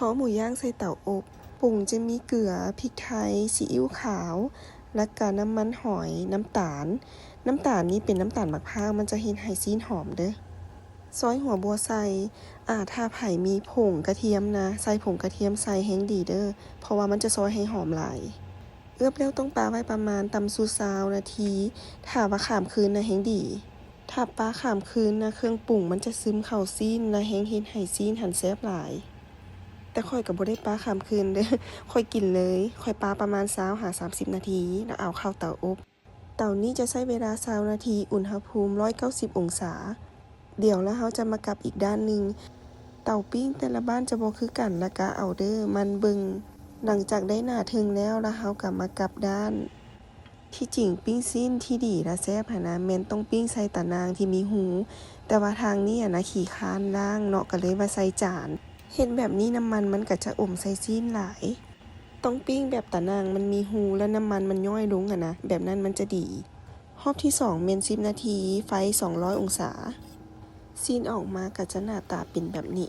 อหมูย่างใส่เตาอบปรุงจะมีเกลือพริกไทยซีอิ๊วขาวและก็น้ำมันหอยน้ำตาลนี้เป็นน้ำตาลมะพร้าวมันจะเฮ็ดให้ซีนหอมเด้อซอยหัวบัวใส่ถ้าไผมีผงกระเทียมนะใส่ผงกระเทียมใส่แห้งดีเด้อเพราะว่ามันจะซอยให้หอมหลายเอือบแล้วต้องปาไว้ประมาณตำสู20นาทีถ้าว่าข้ามคืนนะแห้งดีถ้าปาข้ามคืนนะเครื่องปรุงมันจะซึมเข้าซีนและแห้งเฮ็ดให้ซีนหันแซ่บหลายแต่ข้อยก็บ่ได้ปาข้ามคืนเด้อข้อยกินเลยข้อยปาประมาณ20-30นาทีแล้วเอาเข้าเตาอบเตานี้จะใช้เวลา20นาทีอุณหภูมิ190องศาเดี๋ยวแล้วเราจะมากลับอีกด้านหนึ่งเตาปิ้งแต่ละบ้านจะบ่คือกันนะกะเอาเด้อมันเบิ่งหลังจากได้หน้าถึงแล้วเราก็มากลับด้านที่จริงปิ้งซีนที่ดีและแซ่บนะแม่นต้องปิ้งใส่ตะนางที่มีหูแต่ว่าทางนี้นะขี้คร้านล้างเนาะก็เลยว่าใส่จานเห็นแบบนี้น้ำมันก็จะอมใส่ซีนหลายต้องปิ้งแบบตะนางมันมีหูและน้ำมันย่อยลงนะแบบนั้นมันจะดีรอบที่2เมน10นาทีไฟ200องศาซีนออกมาก็จะหน้าตาเป็นแบบนี้